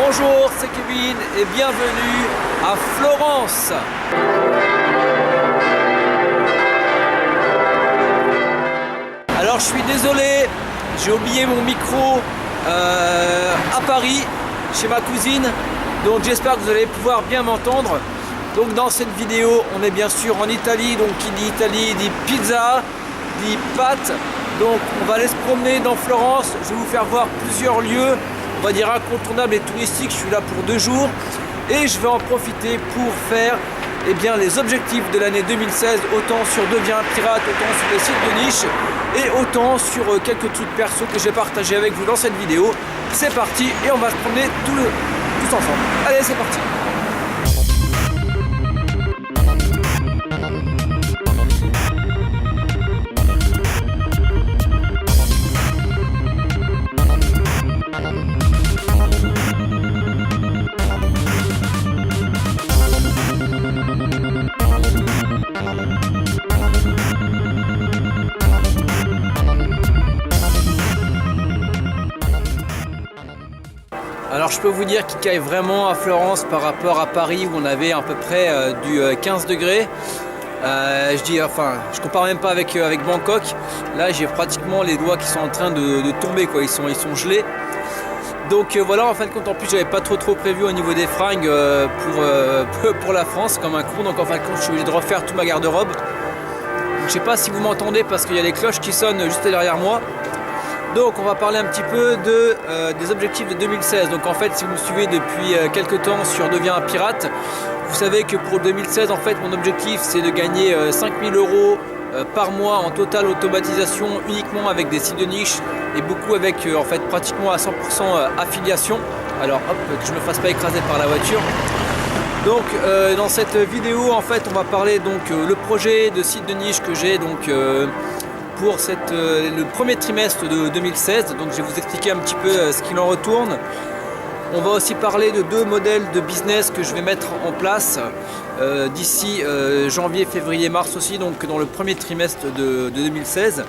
Bonjour, c'est Kevin et bienvenue à Florence. Alors je suis désolé, j'ai oublié mon micro à Paris, chez ma cousine. Donc j'espère que vous allez pouvoir bien m'entendre. Donc dans cette vidéo, on est bien sûr en Italie. Donc qui dit Italie dit pizza, dit pâtes. Donc on va aller se promener dans Florence. Je vais vous faire voir plusieurs lieux, on va dire incontournables et touristiques. Je suis là pour 2 jours et je vais en profiter pour faire les objectifs de l'année 2016, autant sur Deviens Pirate, autant sur les sites de niche et autant sur quelques trucs perso que j'ai partagé avec vous dans cette vidéo. C'est parti et on va se promener tous ensemble. Allez, c'est parti. Alors je peux vous dire qu'il caille vraiment à Florence par rapport à Paris où on avait à peu près du 15 degrés. Je compare même pas avec Bangkok. Là j'ai pratiquement les doigts qui sont en train de tomber quoi. Ils sont gelés. Donc voilà, en fin de compte, en plus j'avais pas trop prévu au niveau des fringues pour la France comme un con. Donc en fin de compte je suis obligé de refaire toute ma garde-robe. Je sais pas si vous m'entendez parce qu'il y a les cloches qui sonnent juste derrière moi. Donc on va parler un petit peu des objectifs de 2016. Donc en fait, si vous me suivez depuis quelques temps sur Deviens un Pirate, vous savez que pour 2016 en fait mon objectif c'est de gagner 5000 € par mois en totale automatisation uniquement avec des sites de niche et beaucoup avec en fait pratiquement à 100% affiliation. Alors hop, que je ne me fasse pas écraser par la voiture. Donc dans cette vidéo en fait on va parler donc le projet de site de niche que j'ai donc pour le premier trimestre de 2016. Donc je vais vous expliquer un petit peu ce qu'il en retourne. On va aussi parler de 2 modèles de business que je vais mettre en place d'ici janvier, février, mars aussi, donc dans le premier trimestre de 2016.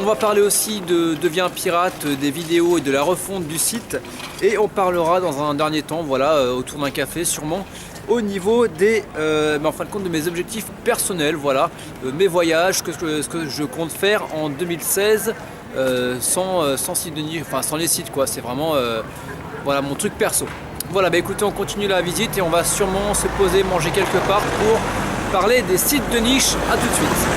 On va parler aussi de Deviens Pirate, des vidéos et de la refonte du site. Et on parlera dans un dernier temps, voilà, autour d'un café sûrement, au niveau des, en fin de compte de mes objectifs personnels, voilà, mes voyages, ce que je compte faire en 2016 sans site de niche, enfin sans les sites quoi, c'est vraiment voilà mon truc perso. Voilà, bah écoutez, on continue la visite et on va sûrement se poser, manger quelque part pour parler des sites de niche. À tout de suite.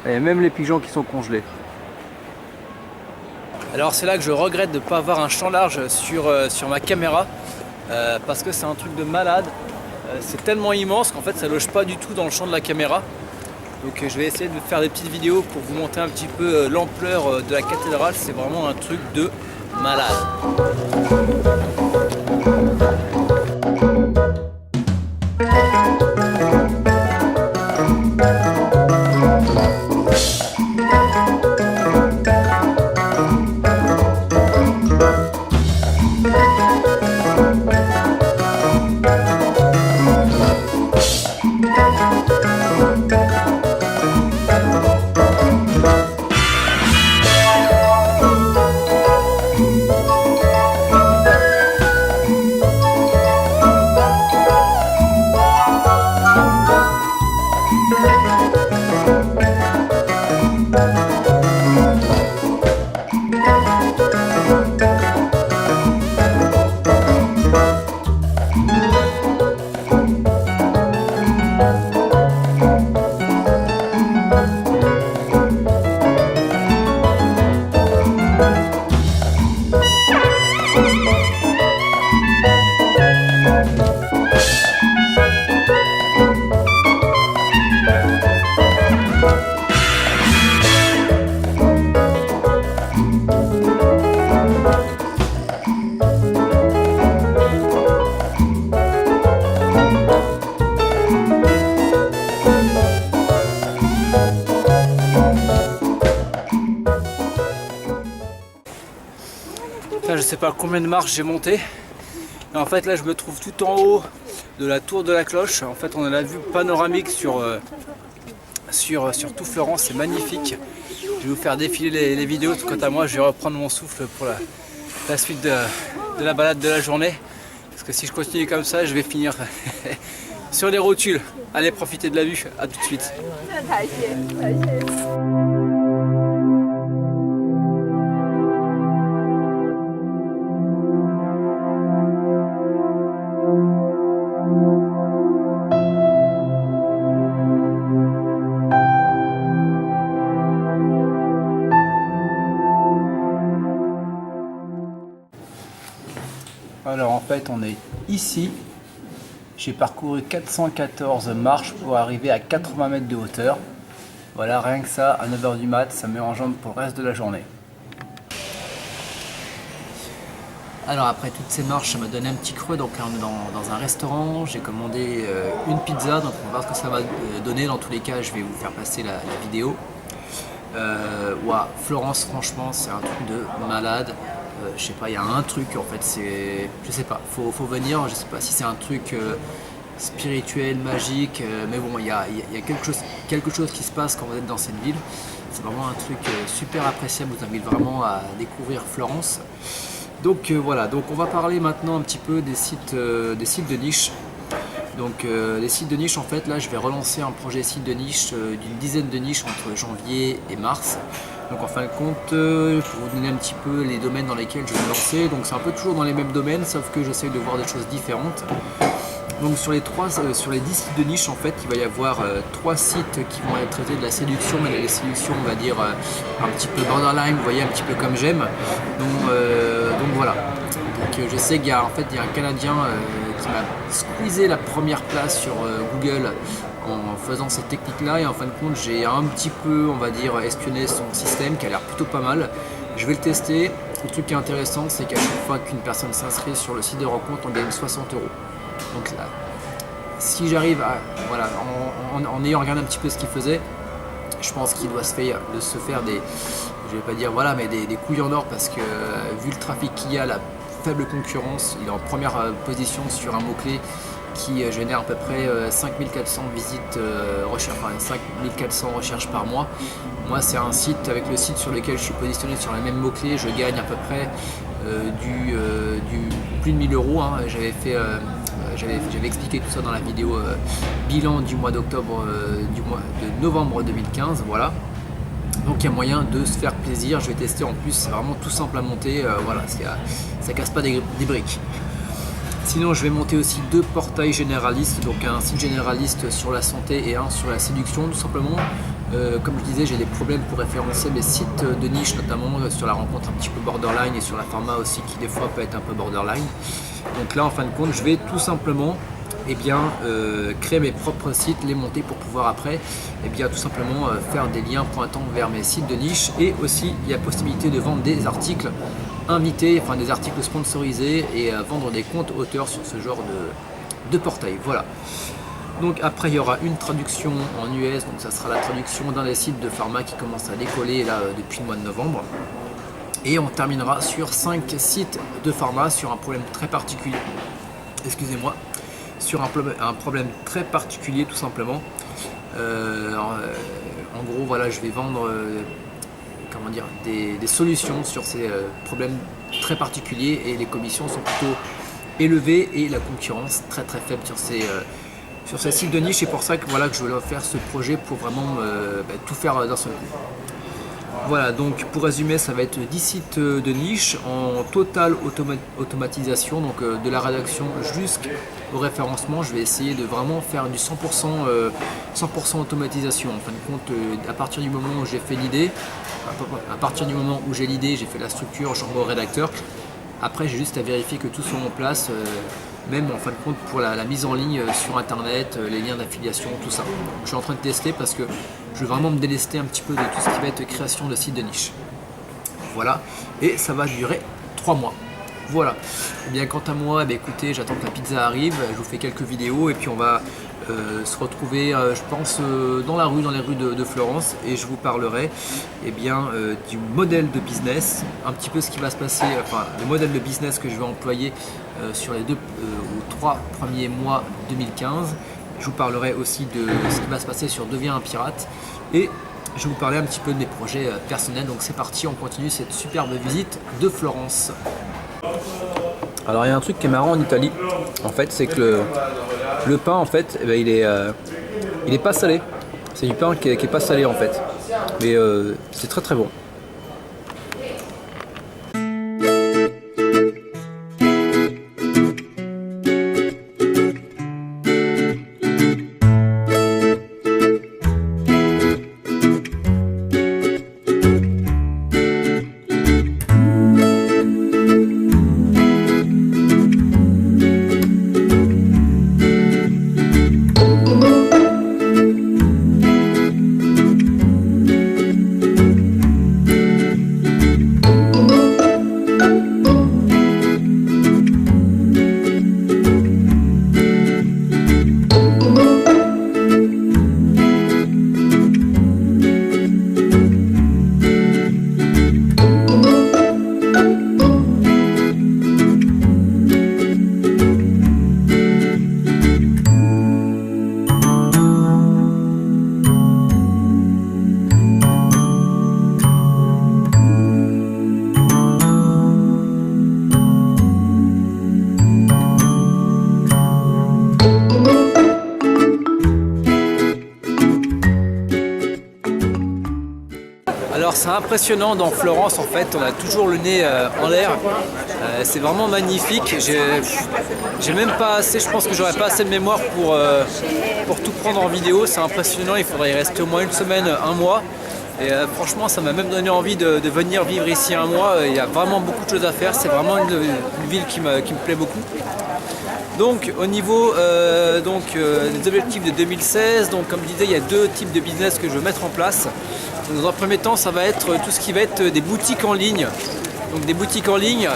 Et même les pigeons qui sont congelés. Alors c'est là que je regrette de ne pas avoir un champ large sur ma caméra parce que c'est un truc de malade. C'est tellement immense qu'en fait ça loge pas du tout dans le champ de la caméra. Donc je vais essayer de faire des petites vidéos pour vous montrer un petit peu l'ampleur de la cathédrale. C'est vraiment un truc de malade. sais pas combien de marches j'ai monté. Et en fait là je me trouve tout en haut de la tour de la cloche. En fait on a la vue panoramique sur tout Florence, c'est magnifique. Je vais vous faire défiler les vidéos. Quant à moi, je vais reprendre mon souffle pour la suite de la balade de la journée. Parce que si je continue comme ça, je vais finir sur les rotules. Allez, profitez de la vue. À tout de suite. Alors en fait on est ici, j'ai parcouru 414 marches pour arriver à 80 mètres de hauteur. Voilà, rien que ça, à 9 h du mat, ça me met en jambe pour le reste de la journée. Alors après toutes ces marches, ça m'a donné un petit creux, donc là on est dans un restaurant, j'ai commandé une pizza, donc on va voir ce que ça va donner. Dans tous les cas, je vais vous faire passer la vidéo. Ouah, Florence, franchement, c'est un truc de malade. Je sais pas, il y a un truc en fait, je sais pas, faut venir, je sais pas si c'est un truc spirituel, magique, mais bon, il y a quelque chose qui se passe quand vous êtes dans cette ville. C'est vraiment un truc super appréciable, je vous invite vraiment à découvrir Florence. Donc voilà, donc on va parler maintenant un petit peu des sites de niche. Donc les sites de niche, en fait, là je vais relancer un projet site de niche d'une dizaine de niches entre janvier et mars. Donc en fin de compte, pour vous donner un petit peu les domaines dans lesquels je vais me lancer, donc c'est un peu toujours dans les mêmes domaines, sauf que j'essaie de voir des choses différentes. Donc sur les 10 sites de niche, en fait, il va y avoir 3 sites qui vont être traités de la séduction, mais la séduction, on va dire, un petit peu borderline, vous voyez, un petit peu comme j'aime. Donc voilà. Donc je sais qu'il y a un Canadien qui m'a squeezé la première place sur Google en faisant cette technique là, et en fin de compte j'ai un petit peu, on va dire, espionné son système qui a l'air plutôt pas mal. Je vais le tester. Le truc qui est intéressant, c'est qu'à chaque fois qu'une personne s'inscrit sur le site de rencontre, on gagne 60 €. Donc là, si j'arrive à, voilà, en ayant regardé un petit peu ce qu'il faisait, je pense qu'il doit se faire des, je vais pas dire voilà, mais des couilles en or, parce que vu le trafic qu'il y a, la faible concurrence, il est en première position sur un mot-clé qui génère à peu près 5400 visites, 5400 recherches par mois. Moi, c'est un site, avec le site sur lequel je suis positionné sur les mêmes mots-clés, je gagne à peu près du plus de 1000 €. Hein. J'avais expliqué tout ça dans la vidéo bilan du mois d'octobre, de novembre 2015, voilà. Donc il y a moyen de se faire plaisir. Je vais tester, en plus c'est vraiment tout simple à monter, voilà, ça casse pas des briques. Sinon je vais monter aussi 2 portails généralistes, donc un site généraliste sur la santé et un sur la séduction, tout simplement. Comme je disais, j'ai des problèmes pour référencer les sites de niche, notamment sur la rencontre un petit peu borderline et sur la pharma aussi, qui des fois peut être un peu borderline. Donc là en fin de compte, je vais tout simplement créer mes propres sites, les monter pour pouvoir après tout simplement faire des liens pointant vers mes sites de niche. Et aussi il y a possibilité de vendre des articles invités, enfin des articles sponsorisés, et vendre des comptes auteurs sur ce genre de portail. Voilà. Donc après il y aura une traduction en US, donc ça sera la traduction d'un des sites de pharma qui commence à décoller là depuis le mois de novembre. Et on terminera sur 5 sites de pharma sur un problème très particulier. Excusez-moi. Sur un problème très particulier, tout simplement. En gros, voilà, je vais vendre des solutions sur ces problèmes très particuliers, et les commissions sont plutôt élevées et la concurrence très très faible sur ces sites de niche. C'est pour ça que, voilà, que je veux faire ce projet pour vraiment tout faire d'un seul coup. Voilà, donc pour résumer, ça va être 10 sites de niche en totale automatisation, donc de la rédaction jusqu'au référencement. Je vais essayer de vraiment faire du 100% automatisation. En fin de compte, à partir du moment où j'ai fait l'idée, à partir du moment où j'ai l'idée, j'ai fait la structure, j'envoie au rédacteur. Après, j'ai juste à vérifier que tout soit en place, même en fin de compte pour la mise en ligne sur internet, les liens d'affiliation, tout ça. Donc, je suis en train de tester parce que je veux vraiment me délester un petit peu de tout ce qui va être création de sites de niche. Voilà, et ça va durer 3 mois. Voilà. Et bien quant à moi, écoutez, j'attends que la pizza arrive, je vous fais quelques vidéos et puis on va se retrouver, je pense, dans les rues de Florence, et je vous parlerai du modèle de business, un petit peu ce qui va se passer, enfin le modèle de business que je vais employer sur les 2 ou 3 premiers mois 2015. Je vous parlerai aussi de ce qui va se passer sur Deviens un pirate, et je vais vous parler un petit peu de mes projets personnels. Donc c'est parti, on continue cette superbe visite de Florence. Alors il y a un truc qui est marrant en Italie, en fait, c'est que le pain, en fait, il est pas salé. C'est du pain qui est pas salé, en fait. Mais c'est très très bon. Alors c'est impressionnant dans Florence, en fait, on a toujours le nez en l'air, c'est vraiment magnifique. J'ai même pas assez, je pense que j'aurais pas assez de mémoire pour tout prendre en vidéo. C'est impressionnant, il faudrait y rester au moins une semaine, un mois. Et franchement, ça m'a même donné envie de venir vivre ici un mois. Il y a vraiment beaucoup de choses à faire, c'est vraiment une ville qui me plaît beaucoup. Donc au niveau des objectifs de 2016, donc comme je disais, il y a 2 types de business que je veux mettre en place. Dans un premier temps, ça va être tout ce qui va être des boutiques en ligne. Donc des boutiques en ligne,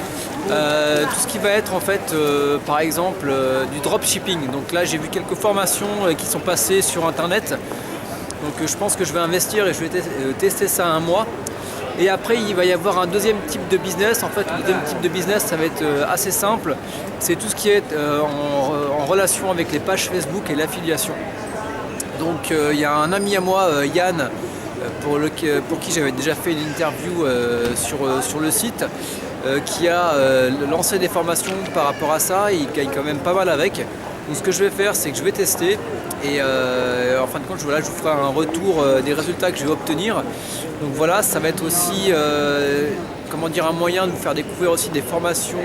tout ce qui va être en fait par exemple du dropshipping. Donc là j'ai vu quelques formations qui sont passées sur internet. Donc je pense que je vais investir et je vais tester ça un mois. Et après il va y avoir un deuxième type de business. En fait le deuxième type de business ça va être assez simple. C'est tout ce qui est en relation avec les pages Facebook et l'affiliation. Donc il y a un ami à moi, Yann, pour qui j'avais déjà fait une interview sur le site, qui a lancé des formations par rapport à ça. Il gagne quand même pas mal avec. Donc ce que je vais faire, c'est que je vais tester et en fin de compte, je vous ferai un retour des résultats que je vais obtenir. Donc voilà, ça va être aussi un moyen de vous faire découvrir aussi des formations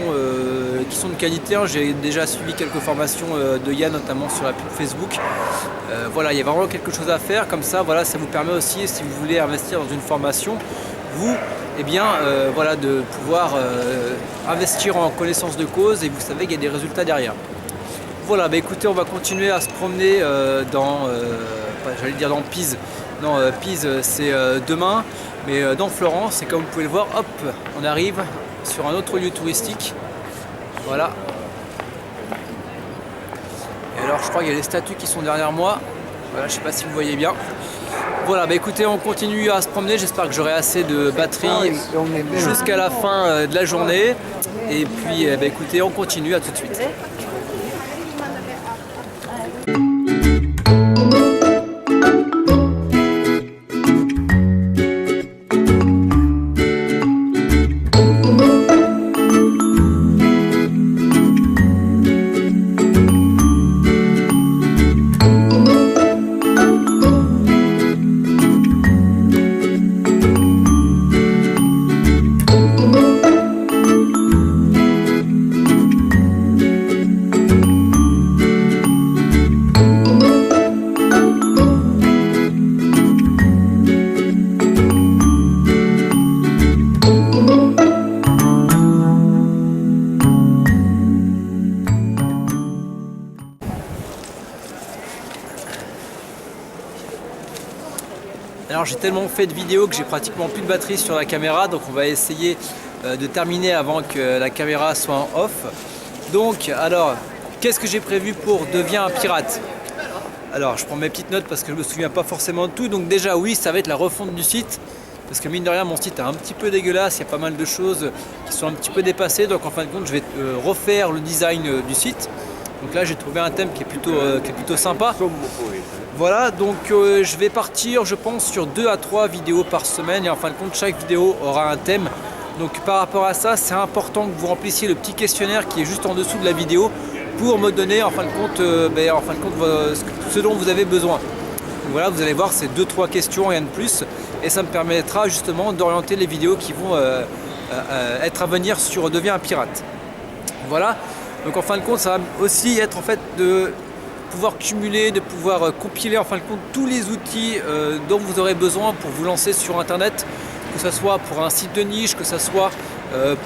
qui sont de qualité. J'ai déjà suivi quelques formations de Yann, notamment sur la pub Facebook. Voilà, il y a vraiment quelque chose à faire. Comme ça, voilà, ça vous permet aussi, si vous voulez investir dans une formation, vous, de pouvoir investir en connaissance de cause, et vous savez qu'il y a des résultats derrière. Voilà, écoutez, on va continuer à se promener j'allais dire dans Pise. Non, Pise c'est demain, mais dans Florence, et comme vous pouvez le voir, hop, on arrive sur un autre lieu touristique. Voilà. Et alors je crois qu'il y a les statues qui sont derrière moi. Voilà, je sais pas si vous voyez bien. Voilà, écoutez, on continue à se promener. J'espère que j'aurai assez de batterie jusqu'à la fin de la journée. Et puis écoutez, on continue, à tout de suite. Alors j'ai tellement fait de vidéos que j'ai pratiquement plus de batterie sur la caméra, donc on va essayer de terminer avant que la caméra soit en off. Donc alors, qu'est-ce que j'ai prévu pour Deviens un pirate? Alors je prends mes petites notes parce que je me souviens pas forcément de tout. Donc déjà oui, ça va être la refonte du site. Parce que mine de rien, mon site est un petit peu dégueulasse, il y a pas mal de choses qui sont un petit peu dépassées. Donc en fin de compte, je vais refaire le design du site. Donc là, j'ai trouvé un thème qui est plutôt sympa. Voilà, donc je vais partir, je pense, sur 2 à 3 vidéos par semaine. Et en fin de compte, chaque vidéo aura un thème. Donc par rapport à ça, c'est important que vous remplissiez le petit questionnaire qui est juste en dessous de la vidéo pour me donner en fin de compte, ce dont vous avez besoin. Donc voilà, vous allez voir, c'est 2-3 questions, rien de plus. Et ça me permettra justement d'orienter les vidéos qui vont être à venir sur Deviens un pirate. Voilà, donc en fin de compte, ça va aussi être en fait de pouvoir cumuler, de pouvoir compiler en fin de compte tous les outils dont vous aurez besoin pour vous lancer sur internet, que ce soit pour un site de niche, que ce soit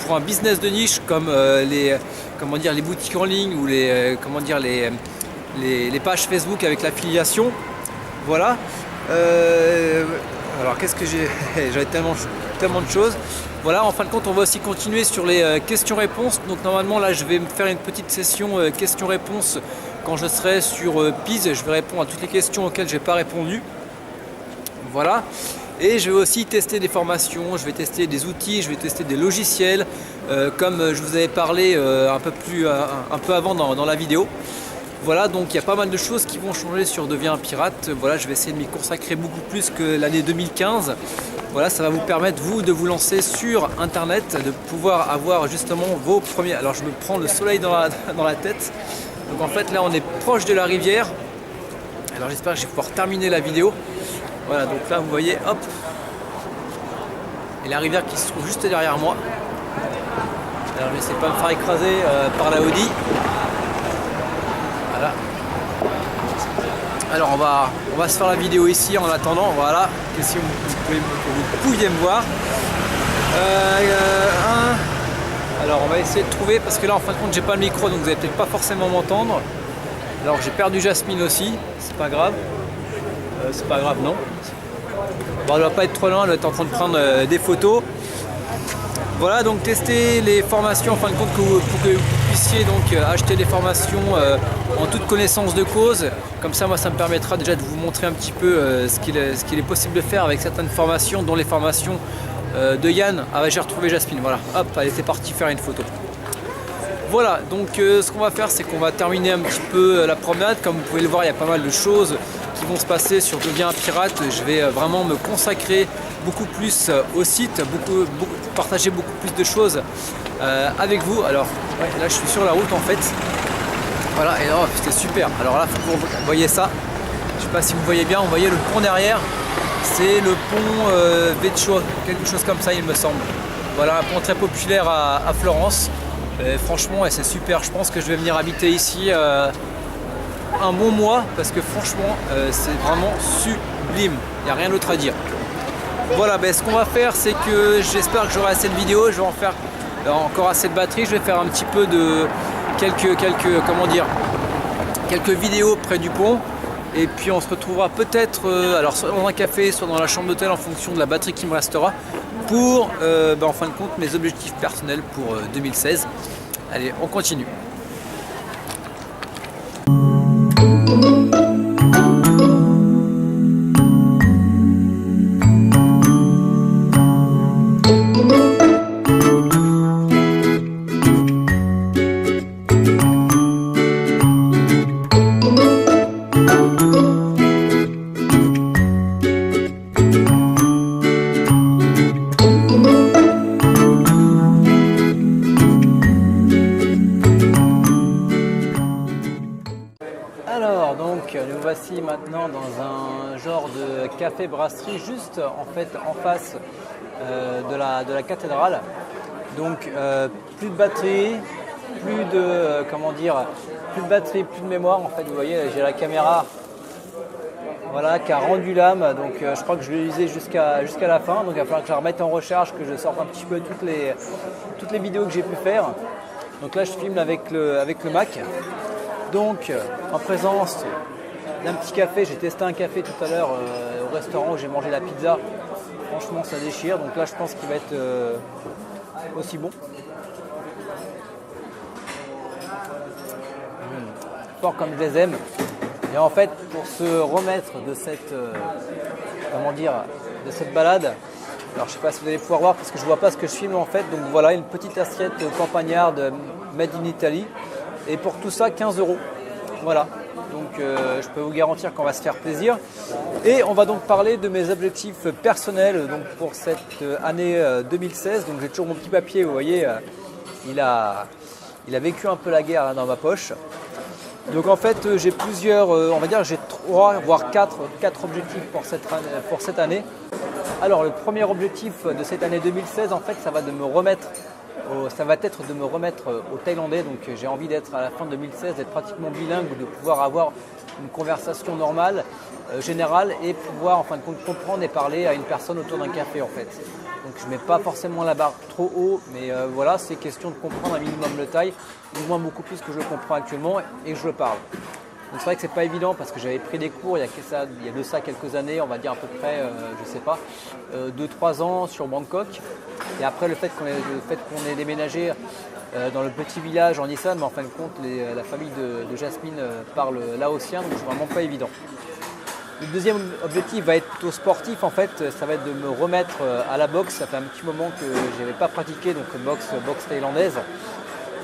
pour un business de niche comme les boutiques en ligne ou les pages Facebook avec l'affiliation. Voilà. Alors qu'est-ce que j'ai j'avais tellement de choses. Voilà, en fin de compte, on va aussi continuer sur les questions-réponses. Donc normalement là, je vais me faire une petite session questions-réponses quand je serai sur Piz. Je vais répondre à toutes les questions auxquelles j'ai pas répondu. Voilà. Et je vais aussi tester des formations, je vais tester des outils, je vais tester des logiciels, comme je vous avais parlé un peu avant dans la vidéo. Voilà, donc il y a pas mal de choses qui vont changer sur Deviens un pirate. Voilà, je vais essayer de m'y consacrer beaucoup plus que l'année 2015. Voilà, ça va vous permettre, vous, de vous lancer sur internet, de pouvoir avoir justement vos premiers... Alors je me prends le soleil dans la tête. Donc en fait là on est proche de la rivière. Alors j'espère que je vais pouvoir terminer la vidéo. Voilà, donc là vous voyez, hop, et la rivière qui se trouve juste derrière moi. Alors je n'essaie pas de me faire écraser par la Audi. Voilà. Alors on va se faire la vidéo ici en attendant. Voilà, si vous pouviez me voir. Alors on va essayer de trouver, parce que là en fin de compte j'ai pas le micro, donc vous allez peut-être pas forcément m'entendre. Alors j'ai perdu Jasmine aussi, c'est pas grave. C'est pas grave, non. Bon, elle va pas être trop loin, elle va être en train de prendre des photos. Voilà, donc tester les formations en fin de compte pour que vous puissiez donc acheter des formations en toute connaissance de cause. Comme ça, moi, ça me permettra déjà de vous montrer un petit peu ce qu'il est possible de faire avec certaines formations, dont les formations de Yann. Ah, j'ai retrouvé Jasmine, voilà. Hop, elle était partie faire une photo. Voilà, donc ce qu'on va faire, c'est qu'on va terminer un petit peu la promenade. Comme vous pouvez le voir, il y a pas mal de choses qui vont se passer sur Deviens un pirate. Je vais vraiment me consacrer beaucoup plus au site, partager beaucoup plus de choses avec vous. Alors ouais, là je suis sur la route en fait. Voilà, et oh, c'était super. Alors là, faut que vous voyez ça. Je sais pas si vous voyez bien, vous voyez le pont derrière. C'est le pont Vecchio, quelque chose comme ça il me semble. Voilà, un pont très populaire à Florence. Et franchement, c'est super. Je pense que je vais venir habiter ici un bon mois parce que franchement, c'est vraiment sublime. Il n'y a rien d'autre à dire. Voilà, ce qu'on va faire, c'est que j'espère que j'aurai assez de vidéos. Je vais en faire encore assez de batterie. Je vais faire un petit peu de quelques vidéos près du pont. Et puis on se retrouvera peut-être soit dans un café, soit dans la chambre d'hôtel en fonction de la batterie qui me restera pour en fin de compte mes objectifs personnels pour 2016. Allez, on continue. Nous voici maintenant dans un genre de café brasserie juste en fait en face de la cathédrale. Donc plus de batterie, plus de batterie, plus de mémoire en fait. Vous voyez, j'ai la caméra qui a rendu l'âme. Donc je crois que je vais l'utiliser jusqu'à la fin. Donc il va falloir que je la remette en recharge, que je sorte un petit peu toutes les vidéos que j'ai pu faire. Donc là je filme avec le Mac. Donc en présence d'un petit café, j'ai testé un café tout à l'heure au restaurant où j'ai mangé la pizza. Franchement ça déchire, donc là je pense qu'il va être aussi bon. Fort comme je les aime. Et en fait, pour se remettre de cette, de cette balade, alors je ne sais pas si vous allez pouvoir voir parce que je ne vois pas ce que je filme en fait. Donc voilà, une petite assiette campagnarde made in Italy. Et pour tout ça, 15 €. Voilà. Donc je peux vous garantir qu'on va se faire plaisir. Et on va donc parler de mes objectifs personnels donc, pour cette année 2016. Donc j'ai toujours mon petit papier, vous voyez, il a vécu un peu la guerre là, dans ma poche. Donc en fait j'ai plusieurs, on va dire j'ai 3 voire 4 objectifs pour cette année. Alors le premier objectif de cette année 2016 en fait ça va être de me remettre au thaïlandais. Donc j'ai envie d'être à la fin de 2016, d'être pratiquement bilingue, de pouvoir avoir une conversation normale, générale et pouvoir en fin de compte comprendre et parler à une personne autour d'un café en fait. Donc je ne mets pas forcément la barre trop haut, mais voilà, c'est question de comprendre un minimum le thaï, du moins beaucoup plus que je le comprends actuellement et que je le parle. Donc c'est vrai que c'est pas évident parce que j'avais pris des cours il y a de ça quelques années, on va dire à peu près, je sais pas, 2-3 ans sur Bangkok. Et après le fait qu'on ait déménagé dans le petit village en Isan, mais en fin de compte la famille de Jasmine parle laotien, donc c'est vraiment pas évident. Le deuxième objectif va être plutôt sportif en fait, ça va être de me remettre à la boxe. Ça fait un petit moment que je n'avais pas pratiqué, donc boxe thaïlandaise.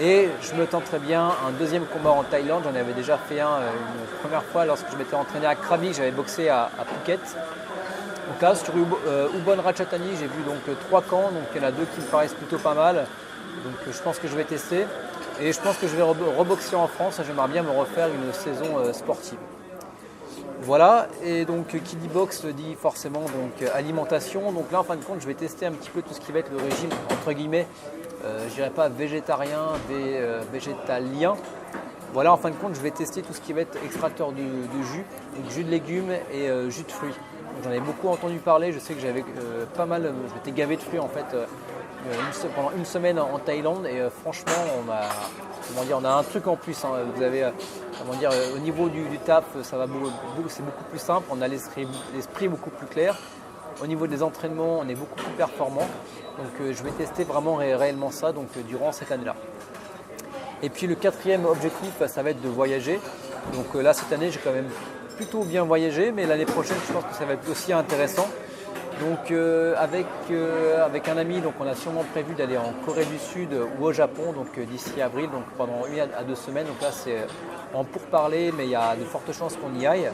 Et je me tente très bien un deuxième combat en Thaïlande. J'en avais déjà fait un une première fois lorsque je m'étais entraîné à Krabi, j'avais boxé à Phuket. Donc là sur Ubon Ratchathani, j'ai vu donc 3 camps, donc il y en a 2 qui me paraissent plutôt pas mal. Donc je pense que je vais tester. Et je pense que je vais reboxer en France. J'aimerais bien me refaire une saison sportive. Voilà, et donc qui dit boxe dit forcément donc alimentation. Donc là en fin de compte je vais tester un petit peu tout ce qui va être le régime entre guillemets, je dirais pas végétarien, végétalien. Voilà, en fin de compte je vais tester tout ce qui va être extracteur de jus, donc jus de légumes et jus de fruits. J'en ai beaucoup entendu parler, je sais que j'avais pas mal, je m'étais gavé de fruits en fait pendant une semaine en Thaïlande et franchement on a un truc en plus. Hein. Vous avez au niveau du taf, c'est beaucoup plus simple, on a l'esprit beaucoup plus clair. Au niveau des entraînements, on est beaucoup plus performant. Donc je vais tester vraiment réellement ça donc, durant cette année-là. Et puis le quatrième objectif, ça va être de voyager. Donc là cette année j'ai quand même plutôt bien voyagé, mais l'année prochaine je pense que ça va être aussi intéressant. Donc avec un ami, donc on a sûrement prévu d'aller en Corée du Sud ou au Japon donc d'ici avril, donc pendant 1 à 2 semaines. Donc là c'est en pourparlers, mais il y a de fortes chances qu'on y aille.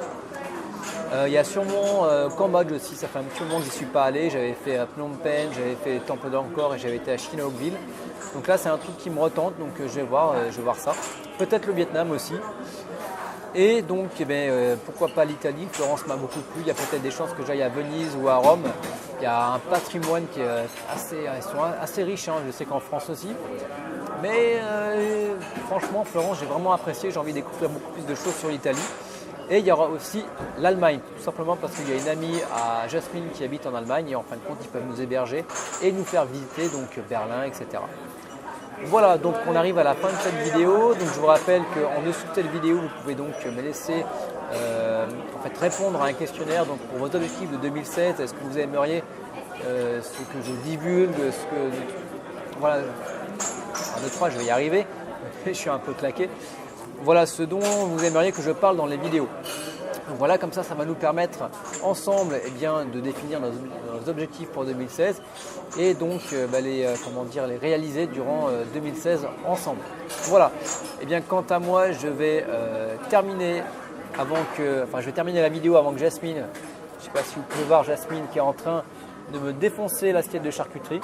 Il y a sûrement Cambodge aussi, ça fait un petit moment que j'y suis pas allé. J'avais fait Phnom Penh, j'avais fait Temple d'Angkor et j'avais été à Sihanoukville. Donc là c'est un truc qui me retente, donc je vais voir ça. Peut-être le Vietnam aussi. Et donc, pourquoi pas l'Italie? Florence m'a beaucoup plu. Il y a peut-être des chances que j'aille à Venise ou à Rome. Il y a un patrimoine qui est ils sont assez riches, hein. Je sais qu'en France aussi. Mais franchement, Florence, j'ai vraiment apprécié. J'ai envie de découvrir beaucoup plus de choses sur l'Italie. Et il y aura aussi l'Allemagne, tout simplement parce qu'il y a une amie à Jasmine qui habite en Allemagne. Et en fin de compte, ils peuvent nous héberger et nous faire visiter donc Berlin, etc. Voilà, donc on arrive à la fin de cette vidéo. Donc je vous rappelle qu'en dessous de cette vidéo, vous pouvez donc me laisser répondre à un questionnaire donc, pour vos objectifs de 2016. Est-ce que vous aimeriez ce que je divulgue, voilà, 1, 2, 3, je vais y arriver. Je suis un peu claqué. Voilà ce dont vous aimeriez que je parle dans les vidéos. Donc voilà, comme ça va nous permettre ensemble de définir nos objectifs pour 2016 et donc les réaliser durant 2016 ensemble. Voilà, et bien quant à moi, je vais terminer la vidéo avant que Jasmine, je ne sais pas si vous pouvez voir Jasmine qui est en train de me défoncer l'assiette de charcuterie.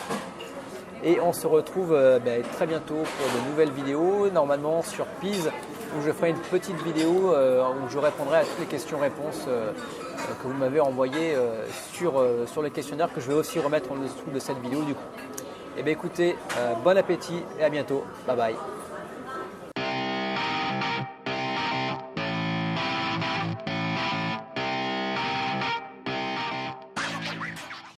Et on se retrouve très bientôt pour de nouvelles vidéos, normalement sur Pease, où je ferai une petite vidéo où je répondrai à toutes les questions-réponses que vous m'avez envoyées sur le questionnaire que je vais aussi remettre en dessous de cette vidéo du coup. Et bien écoutez, bon appétit et à bientôt. Bye bye.